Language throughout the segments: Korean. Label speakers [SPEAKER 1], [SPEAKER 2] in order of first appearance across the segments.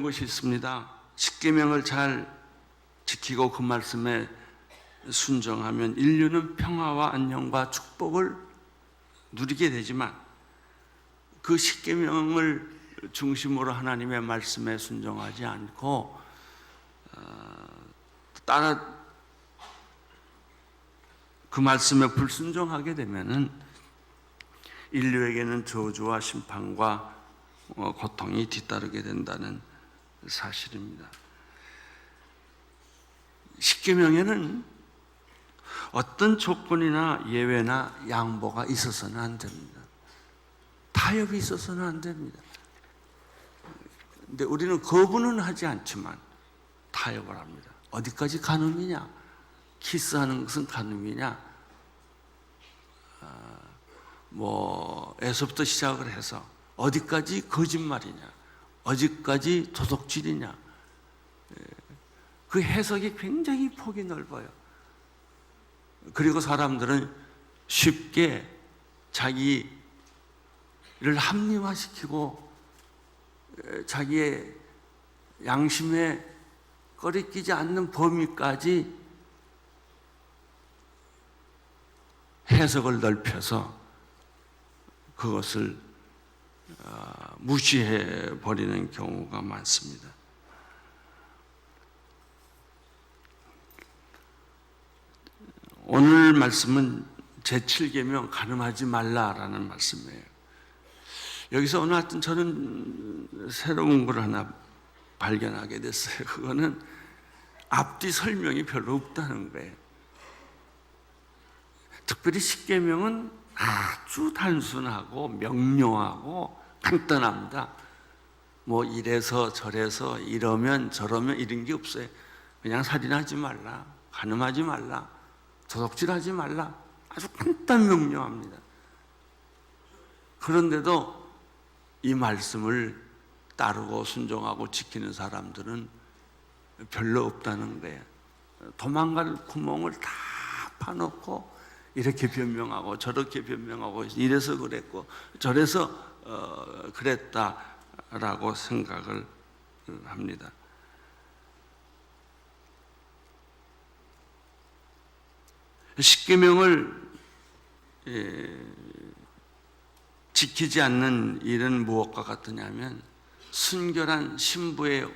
[SPEAKER 1] 것이 있습니다. 십계명을 잘 지키고 그 말씀에 순종하면 인류는 평화와 안녕과 축복을 누리게 되지만 그 십계명을 중심으로 하나님의 말씀에 순종하지 않고 따라 그 말씀에 불순종하게 되면은 인류에게는 저주와 심판과 고통이 뒤따르게 된다는 사실입니다. 십계명에는 어떤 조건이나 예외나 양보가 있어서는 안 됩니다. 타협이 있어서는 안 됩니다. 근데 우리는 거부는 하지 않지만 타협을 합니다. 어디까지 간음이냐? 키스하는 것은 간음이냐? 에서부터 시작을 해서 어디까지 거짓말이냐? 어디까지 도둑질이냐? 그 해석이 굉장히 폭이 넓어요. 그리고 사람들은 쉽게 자기를 합리화시키고 자기의 양심에 꺼리끼지 않는 범위까지 해석을 넓혀서 그것을 무시해 버리는 경우가 많습니다. 오늘 말씀은 제7계명 간음하지 말라라는 말씀이에요. 여기서 오늘 하여튼 저는 새로운 걸 하나 발견하게 됐어요. 그거는 앞뒤 설명이 별로 없다는 거예요. 특별히 십계명은 아주 단순하고 명료하고 간단합니다. 이래서 저래서 이러면 저러면 이런 게 없어요. 그냥 살인하지 말라, 간음하지 말라, 도둑질하지 말라. 아주 간단 명료합니다. 그런데도 이 말씀을 따르고 순종하고 지키는 사람들은 별로 없다는 거예요. 도망갈 구멍을 다 파놓고 이렇게 변명하고 저렇게 변명하고 이래서 그랬고 저래서 그랬다라고 생각을 합니다. 십계명을 지키지 않는 일은 무엇과 같으냐면 순결한 신부의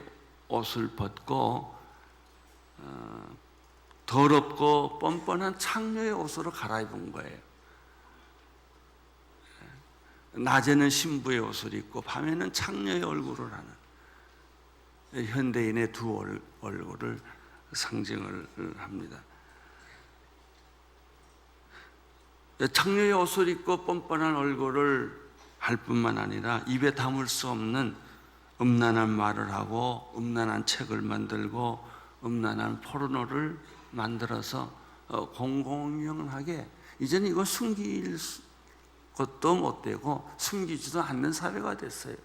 [SPEAKER 1] 옷을 벗고 더럽고 뻔뻔한 창녀의 옷으로 갈아입은 거예요. 낮에는 신부의 옷을 입고 밤에는 창녀의 얼굴을 하는 현대인의 두 얼굴을 상징을 합니다. 창녀의 옷을 입고 뻔뻔한 얼굴을 할 뿐만 아니라 입에 담을 수 없는 음란한 말을 하고 음란한 책을 만들고 음란한 포르노를 만들어서 공공연하게 이제는 이거 숨길 것도 못 되고 숨기지도 않는 사회가 됐어요.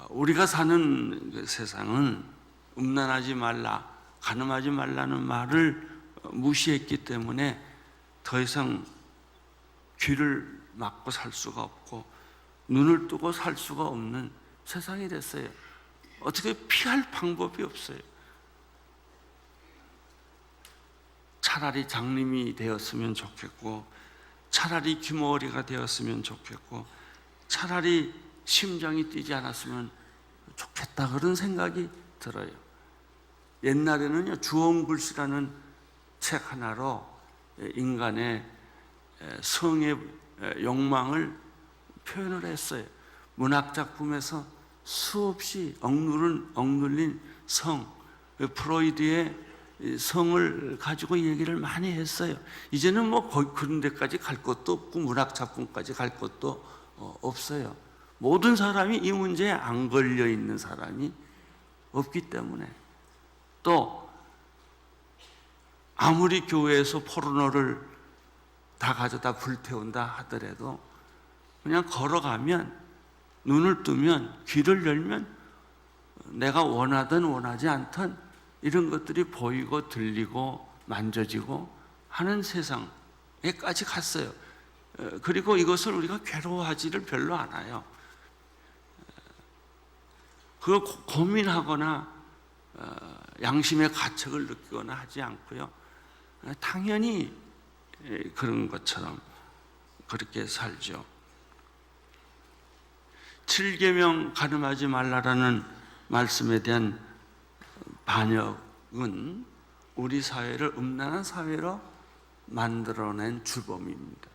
[SPEAKER 1] 우리가 사는 세상은 음란하지 말라, 간음하지 말라는 말을 무시했기 때문에 더 이상 귀를 막고 살 수가 없고 눈을 뜨고 살 수가 없는 세상이 됐어요. 어떻게 피할 방법이 없어요. 차라리 장님이 되었으면 좋겠고 차라리 귀머거리가 되었으면 좋겠고 차라리 심장이 뛰지 않았으면 좋겠다 그런 생각이 들어요. 옛날에는요 주홍글씨라는 책 하나로 인간의 성의 욕망을 표현을 했어요. 문학작품에서 수없이 억눌린 성, 프로이드의 성을 가지고 얘기를 많이 했어요. 이제는 그런 데까지 갈 것도 없고 문학작품까지 갈 것도 없어요. 모든 사람이 이 문제에 안 걸려 있는 사람이 없기 때문에 또 아무리 교회에서 포르노를 다 가져다 불태운다 하더라도 그냥 걸어가면 눈을 뜨면 귀를 열면 내가 원하든 원하지 않든 이런 것들이 보이고 들리고 만져지고 하는 세상에까지 갔어요. 그리고 이것을 우리가 괴로워하지를 별로 않아요. 그걸 고민하거나 양심의 가책을 느끼거나 하지 않고요. 당연히 그런 것처럼 그렇게 살죠. 7계명 가늠하지 말라라는 말씀에 대한 반역은 우리 사회를 음란한 사회로 만들어낸 주범입니다.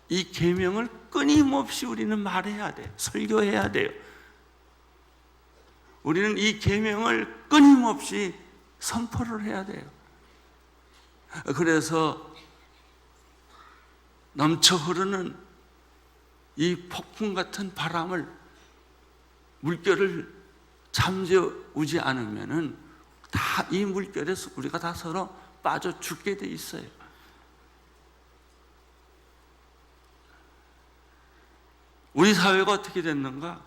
[SPEAKER 1] 이 계명을 끊임없이 우리는 말해야 돼요. 설교해야 돼요. 우리는 이 계명을 끊임없이 선포를 해야 돼요. 그래서 넘쳐 흐르는 이 폭풍 같은 바람을, 물결을 잠재우지 않으면은 다 이 물결에서 우리가 다 서로 빠져 죽게 돼 있어요. 우리 사회가 어떻게 됐는가?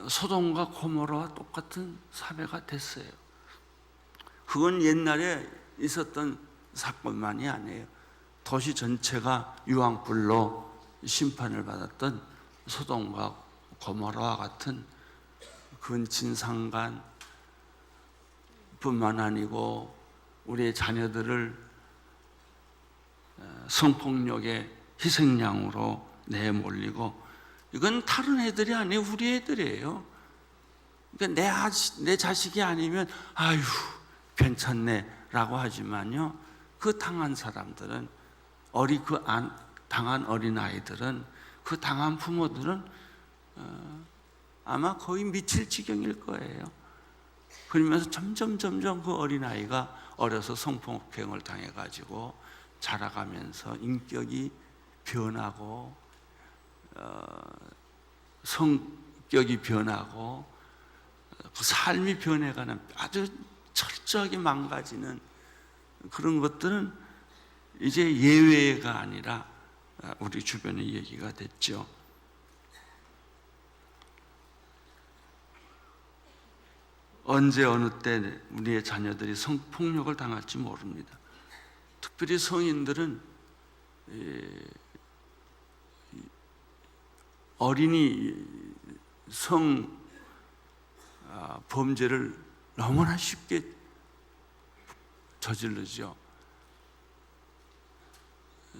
[SPEAKER 1] 소돔과 고모라와 똑같은 사회가 됐어요. 그건 옛날에 있었던 사건만이 아니에요. 도시 전체가 유황불로 심판을 받았던 소돔과 고모라와 같은 근친상간 뿐만 아니고 우리의 자녀들을 성폭력의 희생양으로 내몰리고, 이건 다른 애들이 아니에요. 우리 애들이에요. 그러니까 내 자식이 아니면 아유 괜찮네 라고 하지만요, 그 당한 사람들은, 당한 어린아이들은, 그 당한 부모들은 아마 거의 미칠 지경일 거예요. 그러면서 점점 그 어린아이가 어려서 성폭행을 당해가지고 자라가면서 인격이 변하고 성격이 변하고 그 삶이 변해가는, 아주 철저하게 망가지는 그런 것들은 이제 예외가 아니라 우리 주변의 얘기가 됐죠. 언제 어느 때 우리의 자녀들이 성폭력을 당할지 모릅니다. 특별히 성인들은 어린이 성 범죄를 너무나 쉽게 저지르죠.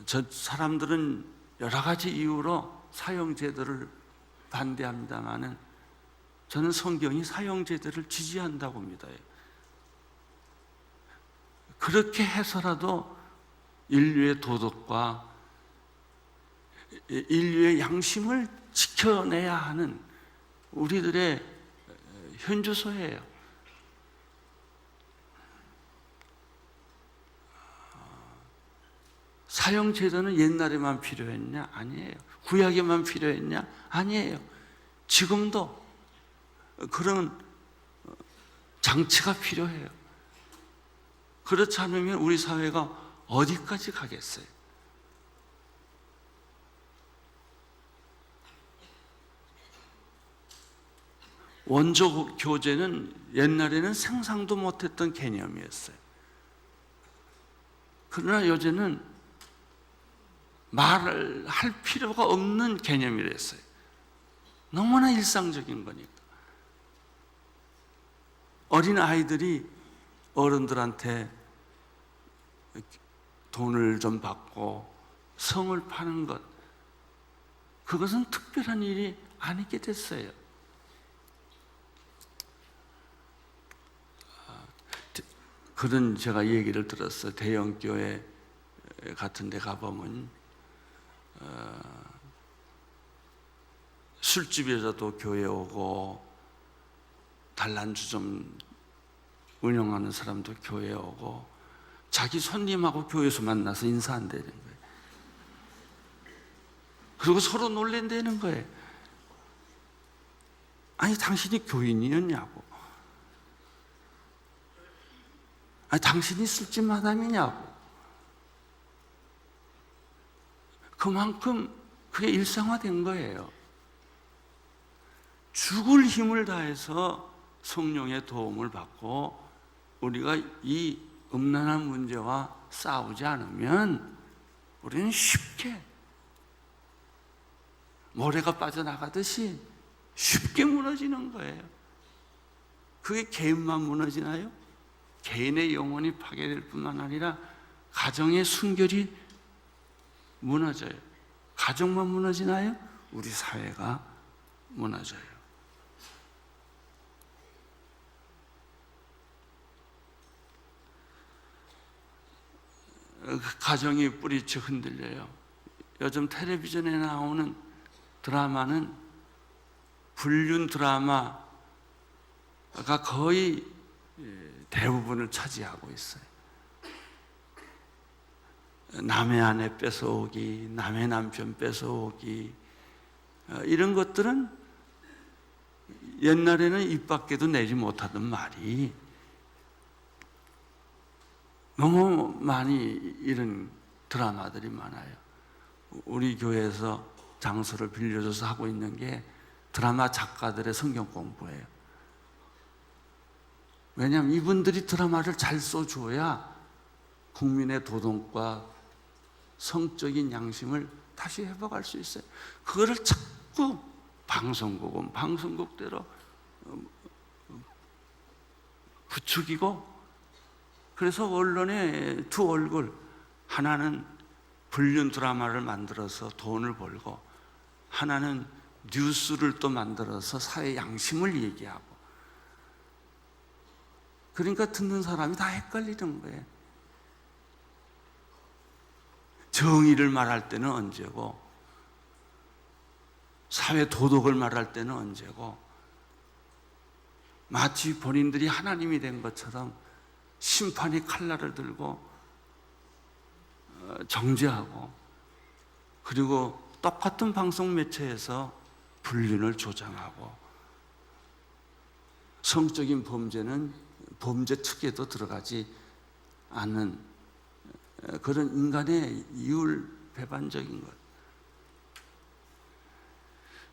[SPEAKER 1] 저 사람들은 여러 가지 이유로 사형제도를 반대합니다마는 저는 성경이 사형제도를 지지한다고 믿어요. 그렇게 해서라도 인류의 도덕과 인류의 양심을 지켜내야 하는 우리들의 현주소예요. 사형제도는 옛날에만 필요했냐? 아니에요. 구약에만 필요했냐? 아니에요. 지금도 그런 장치가 필요해요. 그렇지 않으면 우리 사회가 어디까지 가겠어요? 원조 교제는 옛날에는 상상도 못했던 개념이었어요. 그러나 요새는 말을 할 필요가 없는 개념이 됐어요. 너무나 일상적인 거니까. 어린 아이들이 어른들한테 돈을 좀 받고 성을 파는 것, 그것은 특별한 일이 아니게 됐어요. 그런 제가 얘기를 들었어요. 대형 교회 같은 데 가보면 술집에서도 교회 오고, 단란주점 운영하는 사람도 교회 오고, 자기 손님하고 교회에서 만나서 인사한다는 거예요. 그리고 서로 놀랜다는 거예요. 아니 당신이 교인이었냐고, 아니 당신이 술집 마담이냐고. 그만큼 그게 일상화된 거예요. 죽을 힘을 다해서 성령의 도움을 받고 우리가 이 음란한 문제와 싸우지 않으면 우리는 쉽게 모래가 빠져나가듯이 쉽게 무너지는 거예요. 그게 개인만 무너지나요? 개인의 영혼이 파괴될 뿐만 아니라 가정의 순결이 무너져요. 가정만 무너지나요? 우리 사회가 무너져요. 가정이 뿌리쳐 흔들려요. 요즘 텔레비전에 나오는 드라마는 불륜 드라마가 거의 대부분을 차지하고 있어요. 남의 아내 뺏어오기, 남의 남편 뺏어오기, 이런 것들은 옛날에는 입 밖에도 내지 못하던 말이 너무 많이 이런 드라마들이 많아요. 우리 교회에서 장소를 빌려줘서 하고 있는 게 드라마 작가들의 성경 공부예요. 왜냐하면 이분들이 드라마를 잘 써줘야 국민의 도덕과 성적인 양심을 다시 회복할 수 있어요. 그거를 자꾸 방송국은 방송국대로 부추기고, 그래서 언론의 두 얼굴, 하나는 불륜 드라마를 만들어서 돈을 벌고, 하나는 뉴스를 또 만들어서 사회 양심을 얘기하고, 그러니까 듣는 사람이 다 헷갈리는 거예요. 정의를 말할 때는 언제고, 사회 도덕을 말할 때는 언제고, 마치 본인들이 하나님이 된 것처럼 심판의 칼날을 들고 정죄하고, 그리고 똑같은 방송 매체에서 불륜을 조장하고, 성적인 범죄는 범죄 특혜도 들어가지 않는 그런 인간의 이율배반적인 것.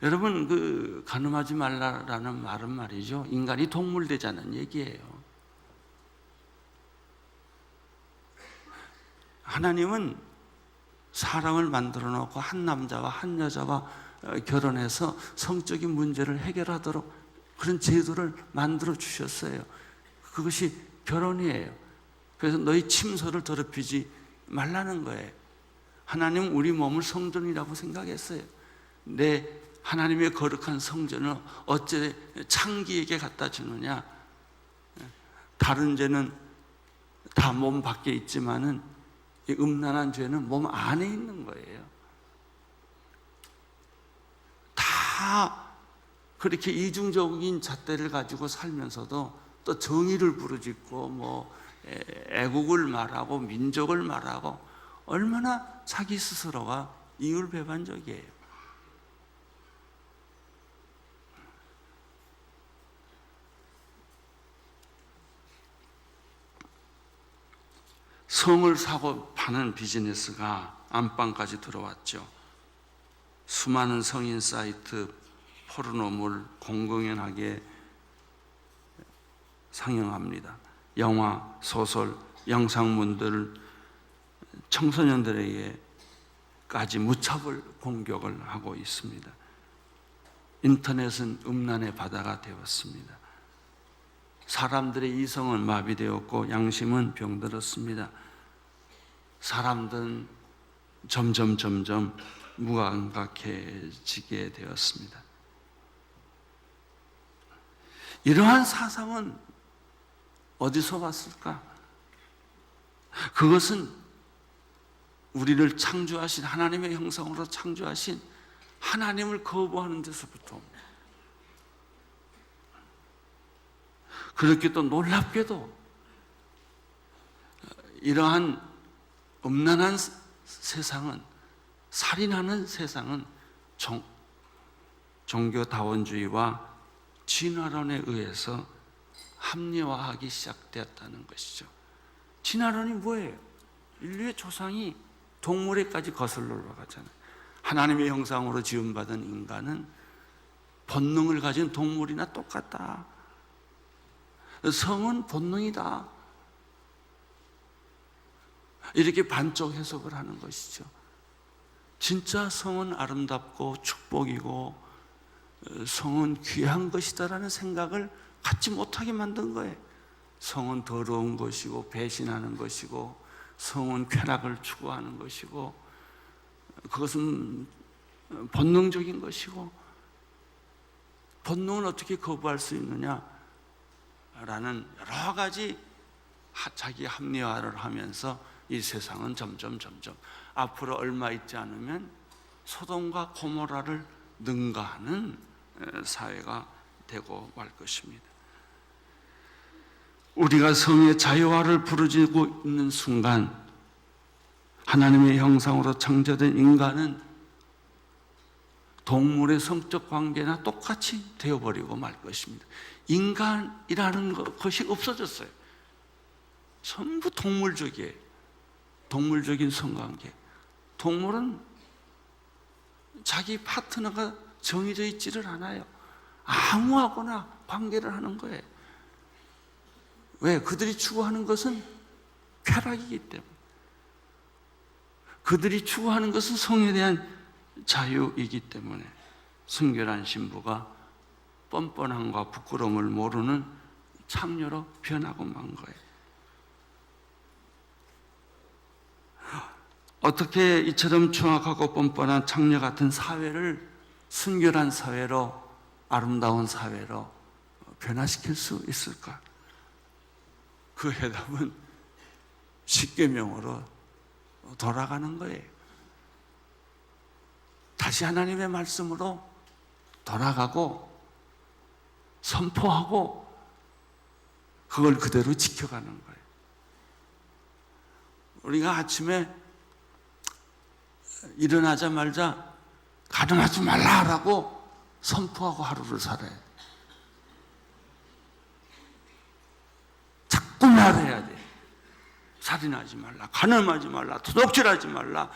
[SPEAKER 1] 여러분, 그 간음하지 말라라는 말은 말이죠, 인간이 동물 되자는 얘기예요. 하나님은 사람을 만들어 놓고 한 남자와 한 여자와 결혼해서 성적인 문제를 해결하도록 그런 제도를 만들어 주셨어요. 그것이 결혼이에요. 그래서 너희 침소를 더럽히지 말라는 거예요. 하나님은 우리 몸을 성전이라고 생각했어요. 내 하나님의 거룩한 성전을 어째 창기에게 갖다 주느냐? 다른 죄는 다 몸 밖에 있지만은 이 음란한 죄는 몸 안에 있는 거예요. 다 그렇게 이중적인 잣대를 가지고 살면서도 또 정의를 부르짖고 애국을 말하고 민족을 말하고, 얼마나 자기 스스로가 이율배반적이에요. 성을 사고 파는 비즈니스가 안방까지 들어왔죠. 수많은 성인 사이트, 포르노물 공공연하게 상영합니다. 영화, 소설, 영상문들 청소년들에게까지 무차별 공격을 하고 있습니다. 인터넷은 음란의 바다가 되었습니다. 사람들의 이성은 마비되었고 양심은 병들었습니다. 사람들은 점점 무감각해지게 되었습니다. 이러한 사상은 어디서 왔을까? 그것은 우리를 창조하신 하나님의 형상으로 창조하신 하나님을 거부하는 데서부터 옵니다. 그렇게도 놀랍게도 이러한 음란한 세상은, 살인하는 세상은 종교다원주의와 진화론에 의해서 합리화하기 시작되었다는 것이죠. 진화론이 뭐예요? 인류의 조상이 동물에까지 거슬러 올라가잖아요. 하나님의 형상으로 지음받은 인간은 본능을 가진 동물이나 똑같다. 성은 본능이다. 이렇게 반쪽 해석을 하는 것이죠. 진짜 성은 아름답고 축복이고 성은 귀한 것이다라는 생각을 갖지 못하게 만든 거예요. 성은 더러운 것이고 배신하는 것이고 성은 쾌락을 추구하는 것이고 그것은 본능적인 것이고 본능은 어떻게 거부할 수 있느냐라는 여러 가지 자기 합리화를 하면서 이 세상은 점점 앞으로 얼마 있지 않으면 소돔과 고모라를 능가하는 사회가 되고 말 것입니다. 우리가 성의 자유화를 부르짖고 있는 순간 하나님의 형상으로 창조된 인간은 동물의 성적 관계나 똑같이 되어버리고 말 것입니다. 인간이라는 것이 없어졌어요. 전부 동물적이에요. 동물적인 성관계. 동물은 자기 파트너가 정해져 있지를 않아요. 아무하고나 관계를 하는 거예요. 왜? 그들이 추구하는 것은 쾌락이기 때문에. 그들이 추구하는 것은 성에 대한 자유이기 때문에 순결한 신부가 뻔뻔함과 부끄러움을 모르는 창녀로 변하고 만 거예요. 어떻게 이처럼 추악하고 뻔뻔한 창녀 같은 사회를 순결한 사회로, 아름다운 사회로 변화시킬 수 있을까? 그 해답은 십계명으로 돌아가는 거예요. 다시 하나님의 말씀으로 돌아가고 선포하고 그걸 그대로 지켜가는 거예요. 우리가 아침에 일어나자마자 가늠하지 말라라고 선포하고 하루를 살아요. 자꾸 말해야 돼. 살인하지 말라, 가늠하지 말라, 도둑질하지 말라,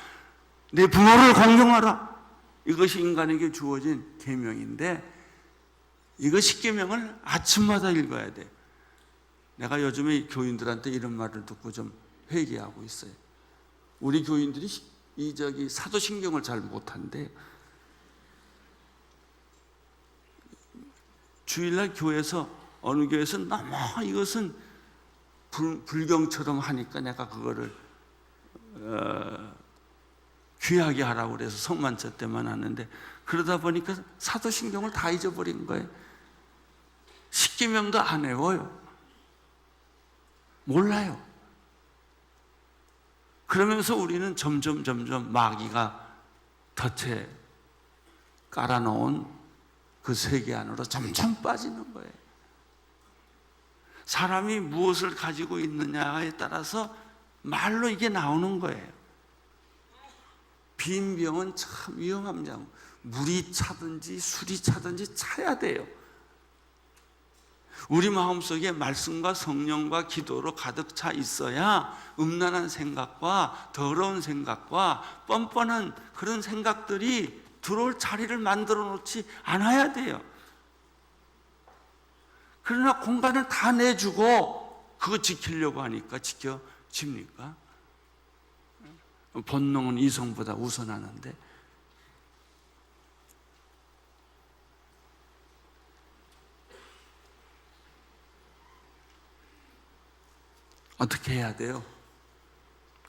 [SPEAKER 1] 내 부모를 공경하라. 이것이 인간에게 주어진 계명인데 이거 십계명을 아침마다 읽어야 돼. 내가 요즘에 교인들한테 이런 말을 듣고 좀 회개하고 있어요. 우리 교인들이 사도신경을 잘 못한대. 주일날 교회에서 어느 교회에서 너무 이것은 불경처럼 하니까 내가 그거를 귀하게 하라고 그래서 성만찬 때만 하는데 그러다 보니까 사도신경을 다 잊어버린 거예요. 십계명도 안 외워요. 몰라요. 그러면서 우리는 점점 마귀가 덫에 깔아놓은 그 세계 안으로 점점 빠지는 거예요. 사람이 무엇을 가지고 있느냐에 따라서 말로 이게 나오는 거예요. 빈 병은 참 위험합니다. 물이 차든지 술이 차든지 차야 돼요. 우리 마음속에 말씀과 성령과 기도로 가득 차 있어야 음란한 생각과 더러운 생각과 뻔뻔한 그런 생각들이 들어올 자리를 만들어 놓지 않아야 돼요. 그러나 공간을 다 내주고 그거 지키려고 하니까 지켜집니까? 본능은 이성보다 우선하는데 어떻게 해야 돼요?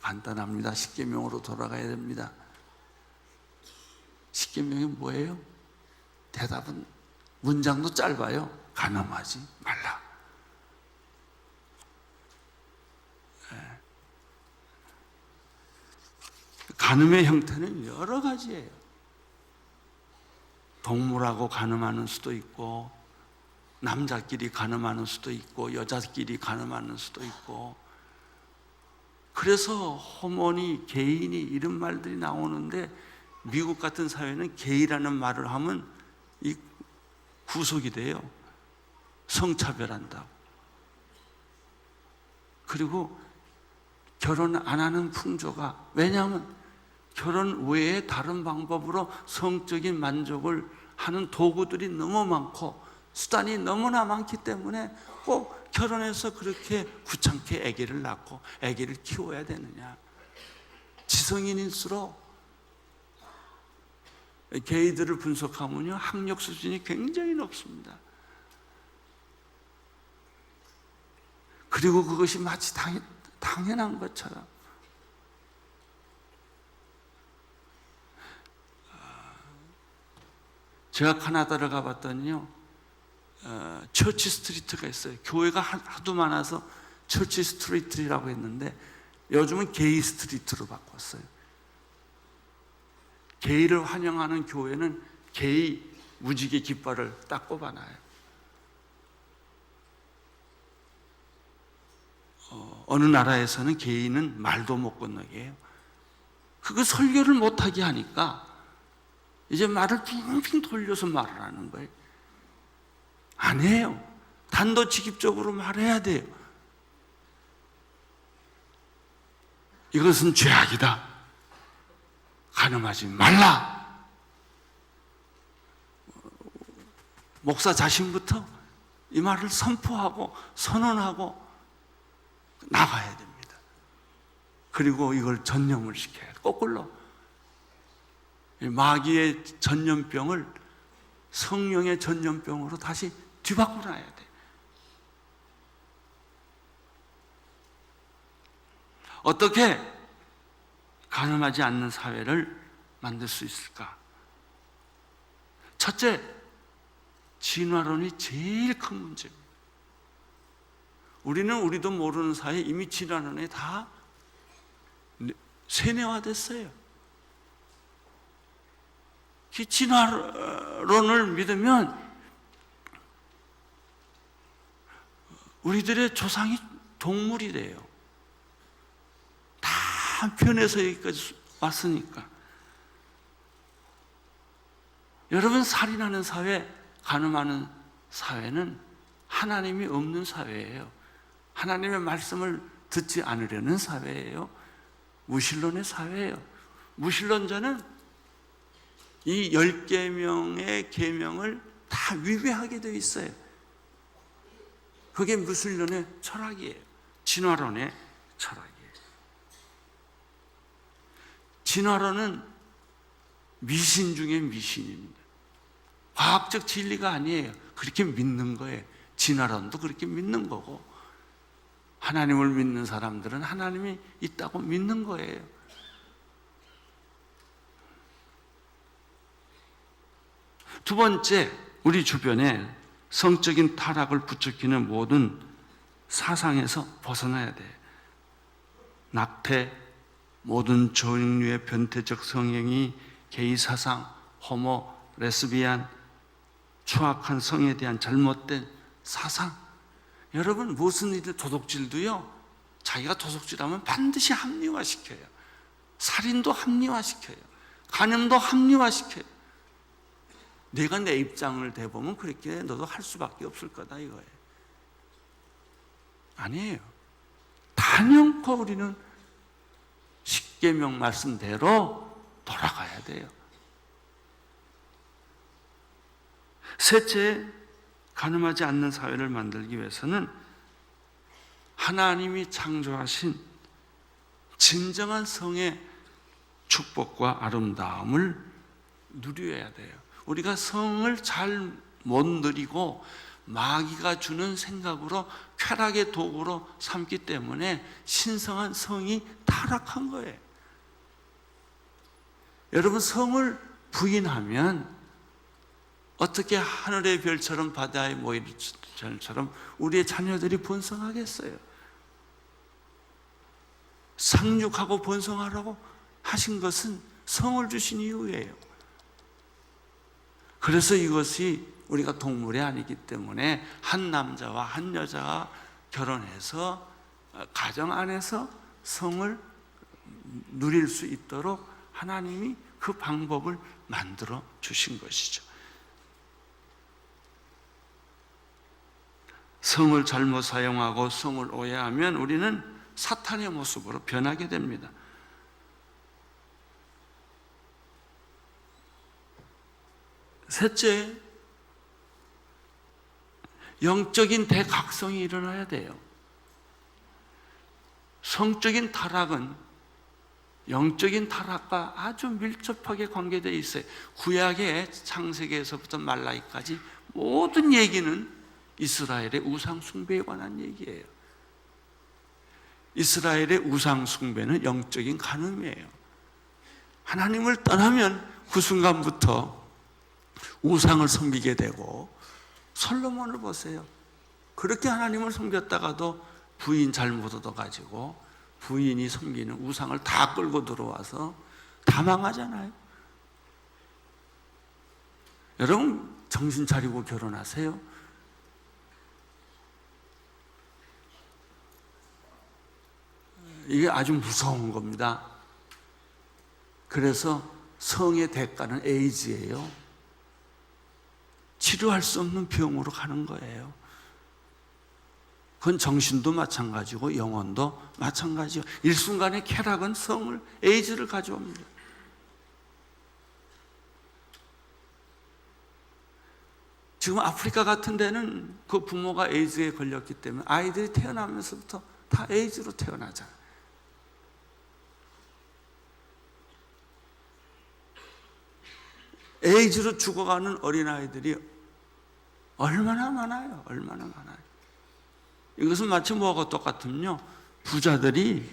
[SPEAKER 1] 간단합니다. 십계명으로 돌아가야 됩니다. 십계명이 뭐예요? 대답은 문장도 짧아요. 간음하지 말라. 간음의 형태는 여러 가지예요. 동물하고 간음하는 수도 있고 남자끼리 간음하는 수도 있고 여자끼리 간음하는 수도 있고 그래서 호모니, 게이니 이런 말들이 나오는데 미국 같은 사회는 게이라는 말을 하면 이 구속이 돼요. 성차별한다고. 그리고 결혼 안 하는 풍조가 왜냐하면 결혼 외에 다른 방법으로 성적인 만족을 하는 도구들이 너무 많고 수단이 너무나 많기 때문에 꼭 결혼해서 그렇게 귀찮게 아기를 낳고 아기를 키워야 되느냐. 지성인일수록 게이들을 분석하면요, 학력 수준이 굉장히 높습니다. 그리고 그것이 마치 당연한 것처럼 제가 카나다를 가봤더니요, 처치 스트리트가 있어요. 교회가 하도 많아서 처치 스트리트라고 했는데 요즘은 게이 스트리트로 바꿨어요. 게이를 환영하는 교회는 게이 무지개 깃발을 딱 꼽아놔요. 어느 나라에서는 게이는 말도 못 건너게 해요. 그거 설교를 못하게 하니까 이제 말을 빙빙 돌려서 말을 하는 거예요. 안 해요. 단도직입적으로 말해야 돼요. 이것은 죄악이다. 간음하지 말라. 목사 자신부터 이 말을 선포하고 선언하고 나가야 됩니다. 그리고 이걸 전염을 시켜야 돼요. 거꾸로 마귀의 전염병을 성령의 전염병으로 다시 뒤바꿔 놔야 돼요. 어떻게 간음하지 않는 사회를 만들 수 있을까? 첫째, 진화론이 제일 큰 문제입니다. 우리도 모르는 사이에 이미 진화론에 다 세뇌화됐어요. 이 진화론을 믿으면 우리들의 조상이 동물이 돼요. 다 한편에서 여기까지 왔으니까. 여러분, 살인하는 사회, 간음하는 사회는 하나님이 없는 사회예요. 하나님의 말씀을 듣지 않으려는 사회예요. 무신론의 사회예요. 무신론자는 이 10계명의 계명을 다 위배하게 되어 있어요. 그게 무신론의 철학이에요. 진화론의 철학이에요. 진화론은 미신 중에 미신입니다. 과학적 진리가 아니에요. 그렇게 믿는 거예요. 진화론도 그렇게 믿는 거고, 하나님을 믿는 사람들은 하나님이 있다고 믿는 거예요. 두 번째, 우리 주변에 성적인 타락을 부추기는 모든 사상에서 벗어나야 돼. 낙태, 모든 종류의 변태적 성행위, 게이 사상, 호모, 레스비안, 추악한 성에 대한 잘못된 사상. 여러분, 무슨 일을 도둑질도요, 자기가 도둑질하면 반드시 합리화시켜요. 살인도 합리화시켜요. 간음도 합리화시켜요. 내가 내 입장을 대보면 그렇게 너도 할 수밖에 없을 거다 이거예요. 아니에요. 단연코 우리는 십계명 말씀대로 돌아가야 돼요. 셋째, 간음하지 않는 사회를 만들기 위해서는 하나님이 창조하신 진정한 성의 축복과 아름다움을 누려야 돼요. 우리가 성을 잘 못 누리고 마귀가 주는 생각으로 쾌락의 도구로 삼기 때문에 신성한 성이 타락한 거예요. 여러분, 성을 부인하면 어떻게 하늘의 별처럼 바다의 모래처럼 우리의 자녀들이 번성하겠어요? 상륙하고 번성하라고 하신 것은 성을 주신 이유예요. 그래서 이것이 우리가 동물이 아니기 때문에 한 남자와 한 여자가 결혼해서 가정 안에서 성을 누릴 수 있도록 하나님이 그 방법을 만들어 주신 것이죠. 성을 잘못 사용하고 성을 오해하면 우리는 사탄의 모습으로 변하게 됩니다. 셋째, 영적인 대각성이 일어나야 돼요. 성적인 타락은 영적인 타락과 아주 밀접하게 관계되어 있어요. 구약의 창세기에서부터 말라기까지 모든 얘기는 이스라엘의 우상 숭배에 관한 얘기예요. 이스라엘의 우상 숭배는 영적인 간음이에요. 하나님을 떠나면 그 순간부터 우상을 섬기게 되고, 솔로몬을 보세요. 그렇게 하나님을 섬겼다가도 부인 잘못 얻어가지고 부인이 섬기는 우상을 다 끌고 들어와서 다 망하잖아요. 여러분 정신 차리고 결혼하세요. 이게 아주 무서운 겁니다. 그래서 성의 대가는 에이즈예요. 치료할 수 없는 병으로 가는 거예요. 그건 정신도 마찬가지고 영혼도 마찬가지고, 일순간의 쾌락은 성을, 에이즈를 가져옵니다. 지금 아프리카 같은 데는 그 부모가 에이즈에 걸렸기 때문에 아이들이 태어나면서부터 다 에이즈로 태어나잖아요. 에이즈로 죽어가는 어린아이들이 얼마나 많아요. 얼마나 많아요. 이것은 마치 뭐하고 똑같으면요, 부자들이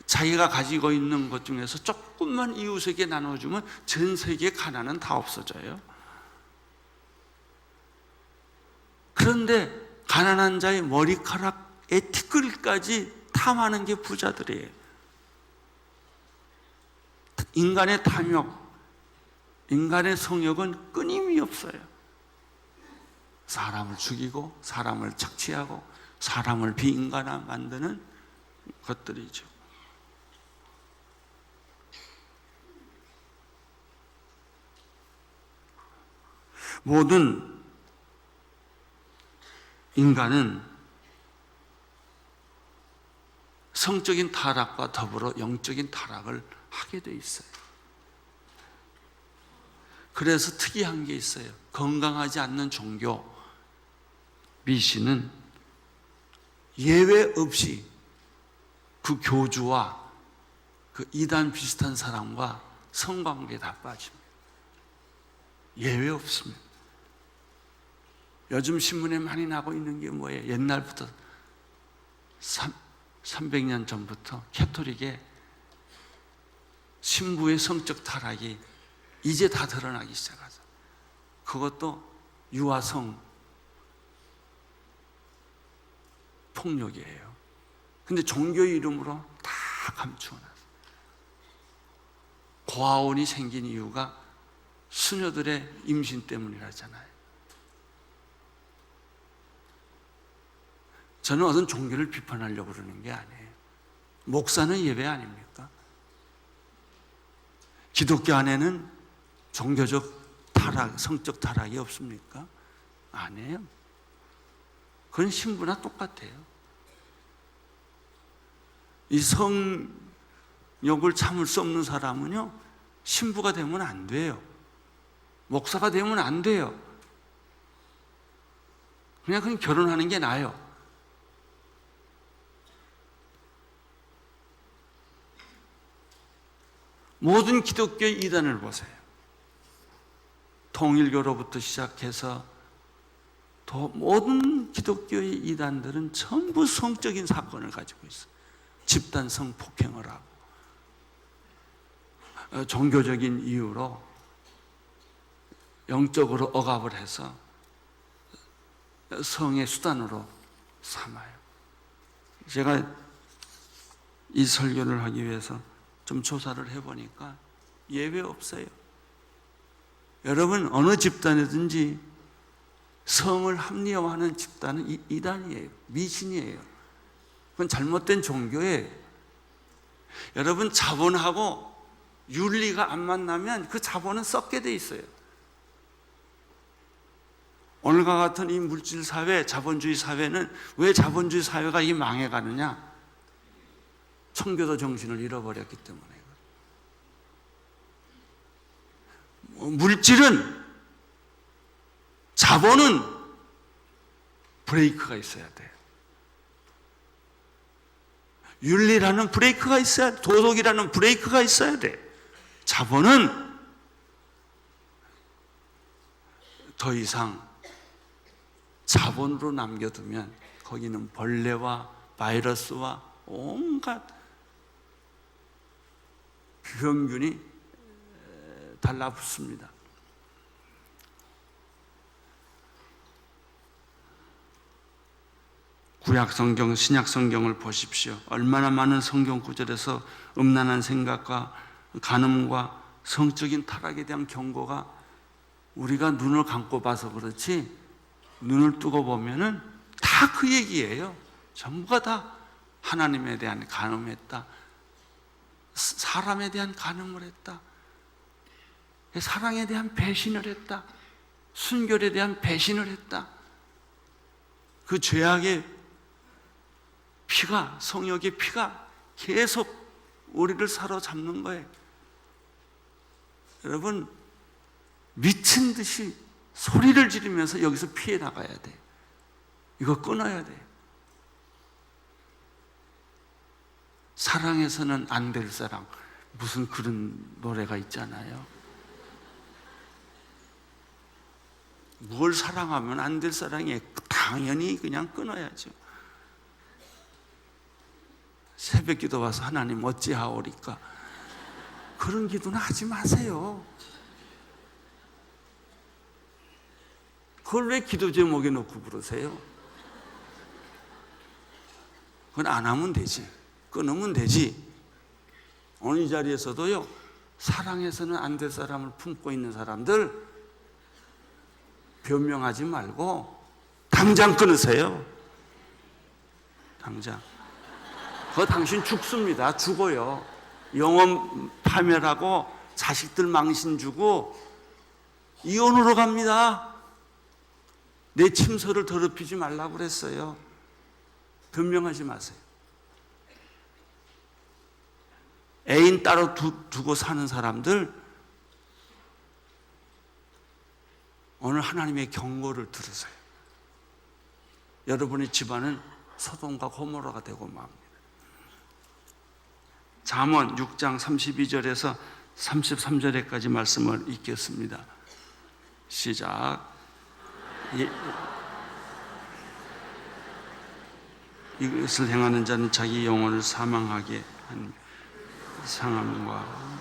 [SPEAKER 1] 자기가 가지고 있는 것 중에서 조금만 이웃에게 나눠주면 전 세계의 가난은 다 없어져요. 그런데 가난한 자의 머리카락의 티끌까지 탐하는 게 부자들이에요. 인간의 탐욕, 인간의 성욕은 끊임이 없어요. 사람을 죽이고 사람을 착취하고 사람을 비인간화 만드는 것들이죠. 모든 인간은 성적인 타락과 더불어 영적인 타락을 하게 돼 있어요. 그래서 특이한 게 있어요. 건강하지 않는 종교, 미신은 예외 없이 그 교주와 그 이단 비슷한 사람과 성관계에 다 빠집니다. 예외 없습니다. 요즘 신문에 많이 나고 있는 게 뭐예요? 옛날부터 300년 전부터 캐토릭의 신부의 성적 타락이 이제 다 드러나기 시작하죠. 그것도 유아성 폭력이에요. 근데 종교의 이름으로 다 감추어놨어요. 고아원이 생긴 이유가 수녀들의 임신 때문이라잖아요. 저는 어떤 종교를 비판하려고 그러는 게 아니에요. 목사는 예배 아닙니까? 기독교 안에는 종교적 타락, 성적 타락이 없습니까? 아니에요. 그건 신부나 똑같아요. 이 성욕을 참을 수 없는 사람은요, 신부가 되면 안 돼요. 목사가 되면 안 돼요. 그냥 결혼하는 게 나아요. 모든 기독교의 이단을 보세요. 통일교로부터 시작해서 모든 기독교의 이단들은 전부 성적인 사건을 가지고 있어요. 집단 성폭행을 하고 종교적인 이유로 영적으로 억압을 해서 성의 수단으로 삼아요. 제가 이 설교를 하기 위해서 좀 조사를 해보니까 예외 없어요. 여러분, 어느 집단이든지 성을 합리화하는 집단은 이단이에요. 미신이에요. 그건 잘못된 종교예요. 여러분, 자본하고 윤리가 안 만나면 그 자본은 썩게 돼 있어요. 오늘과 같은 이 물질 사회, 자본주의 사회는 왜 자본주의 사회가 이 망해가느냐? 청교도 정신을 잃어버렸기 때문에. 물질은, 자본은 브레이크가 있어야 돼요. 윤리라는 브레이크가 있어야 돼. 도덕이라는 브레이크가 있어야 돼. 자본은 더 이상 자본으로 남겨두면 거기는 벌레와 바이러스와 온갖 병균이 달라붙습니다. 구약 성경, 신약 성경을 보십시오. 얼마나 많은 성경 구절에서 음란한 생각과 간음과 성적인 타락에 대한 경고가, 우리가 눈을 감고 봐서 그렇지 눈을 뜨고 보면은 다 그 얘기예요. 전부가 다 하나님에 대한 간음했다, 사람에 대한 간음을 했다, 사랑에 대한 배신을 했다, 순결에 대한 배신을 했다. 그 죄악의 피가, 성욕의 피가 계속 우리를 사로잡는 거예요. 여러분, 미친 듯이 소리를 지르면서 여기서 피해 나가야 돼. 이거 끊어야 돼. 사랑해서는 안 될 사랑, 무슨 그런 노래가 있잖아요. 뭘 사랑하면 안 될 사랑이 당연히 그냥 끊어야죠. 새벽 기도 와서 하나님 어찌하오리까, 그런 기도는 하지 마세요. 그걸 왜 기도 제목에 놓고 그러세요? 그건 안 하면 되지. 끊으면 되지. 오늘 이 자리에서도요, 사랑해서는 안 될 사람을 품고 있는 사람들 변명하지 말고 당장 끊으세요. 당장. 그거 당신 죽습니다. 죽어요. 영혼 파멸하고 자식들 망신 주고 이혼으로 갑니다. 내 침소를 더럽히지 말라고 그랬어요. 변명하지 마세요. 애인 따로 두고 사는 사람들, 오늘 하나님의 경고를 들으세요. 여러분의 집안은 소돔과 고모라가 되고 맙니다. 잠언 6장 32절에서 33절에까지 말씀을 읽겠습니다. 시작. 이것을 행하는 자는 자기 영혼을 사망하게 한 상함과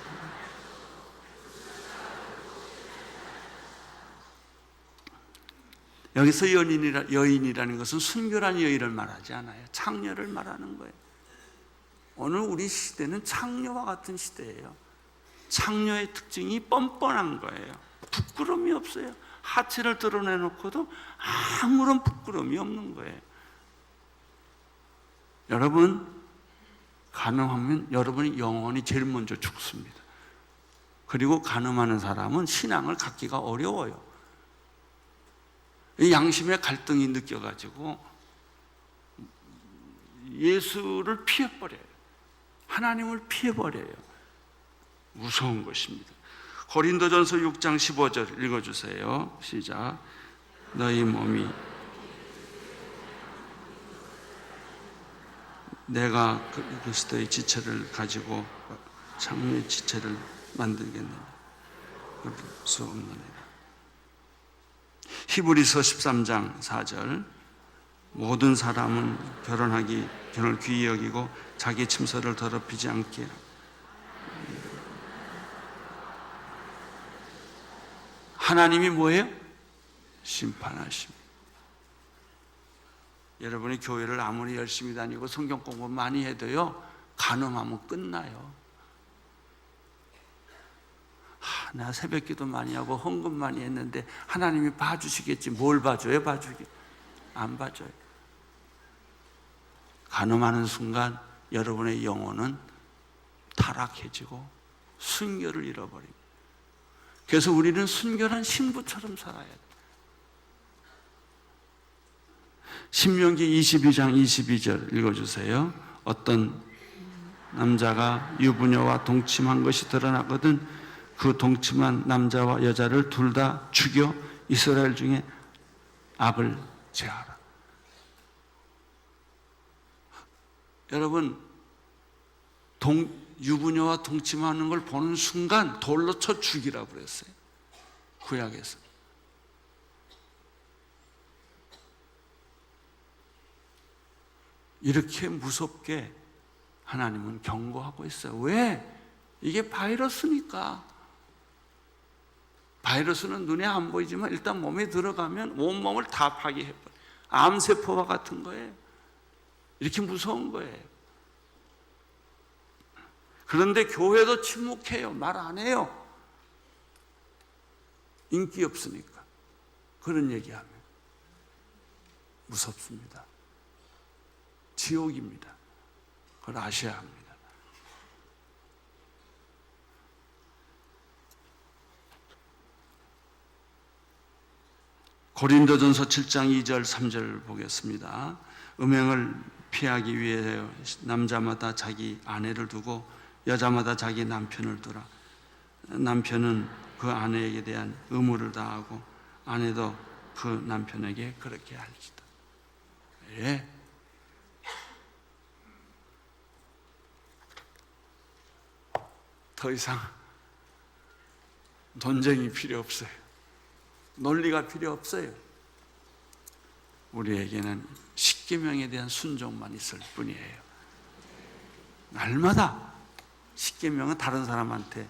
[SPEAKER 1] 여기서 여인이라는 것은 순결한 여인을 말하지 않아요. 창녀를 말하는 거예요. 오늘 우리 시대는 창녀와 같은 시대예요. 창녀의 특징이 뻔뻔한 거예요. 부끄러움이 없어요. 하체를 드러내놓고도 아무런 부끄러움이 없는 거예요. 여러분, 가능하면 여러분의 영혼이 제일 먼저 죽습니다. 그리고 간음하는 사람은 신앙을 갖기가 어려워요. 양심의 갈등이 느껴가지고 예수를 피해버려요. 하나님을 피해버려요. 무서운 것입니다. 고린도전서 6장 15절 읽어주세요. 시작. 너희 몸이 내가 그리스도의 지체를 가지고 창녀의 지체를 만들겠느냐. 그럴 수 없느니라. 히브리서 13장 4절 모든 사람은 결혼을 귀히 여기고 자기 침소를 더럽히지 않게. 하나님이 뭐예요? 심판하십니다. 여러분이 교회를 아무리 열심히 다니고 성경 공부 많이 해도요, 간음하면 끝나요. 나 새벽 기도 많이 하고 헌금 많이 했는데 하나님이 봐주시겠지. 뭘 봐줘요? 안 봐줘요. 간음하는 순간 여러분의 영혼은 타락해지고 순결을 잃어버립니다. 그래서 우리는 순결한 신부처럼 살아야 돼요. 신명기 22장 22절 읽어주세요. 어떤 남자가 유부녀와 동침한 것이 드러나거든 그 동침한 남자와 여자를 둘 다 죽여 이스라엘 중에 악을 제하라. 여러분, 유부녀와 동침하는 걸 보는 순간 돌로 쳐 죽이라고 그랬어요. 구약에서. 이렇게 무섭게 하나님은 경고하고 있어요. 왜? 이게 바이러스니까. 바이러스는 눈에 안 보이지만 일단 몸에 들어가면 온몸을 다 파괴해버려요. 암세포와 같은 거예요. 이렇게 무서운 거예요. 그런데 교회도 침묵해요. 말 안 해요. 인기 없으니까. 그런 얘기하면 무섭습니다. 지옥입니다. 그걸 아셔야 합니다. 고린도전서 7장 2절 3절 보겠습니다. 음행을 피하기 위해 남자마다 자기 아내를 두고 여자마다 자기 남편을 두라. 남편은 그 아내에게 대한 의무를 다하고 아내도 그 남편에게 그렇게 할지다. 예. 더 이상 논쟁이 필요 없어요. 논리가 필요 없어요. 우리에게는 십계명에 대한 순종만 있을 뿐이에요. 날마다 십계명은 다른 사람한테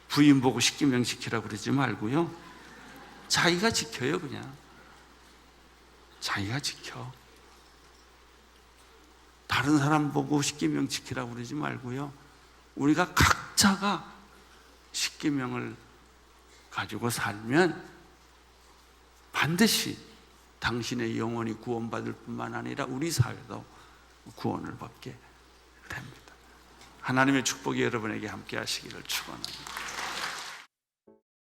[SPEAKER 1] 부인 보고 십계명 지키라고 그러지 말고요. 자기가 지켜요, 그냥. 자기가 지켜. 다른 사람 보고 십계명 지키라고 그러지 말고요. 우리가 각자가 십계명을 가지고 살면 반드시 당신의 영혼이 구원받을 뿐만 아니라 우리 사회도 구원을 받게 됩니다. 하나님의 축복이 여러분에게 함께 하시기를 축원합니다.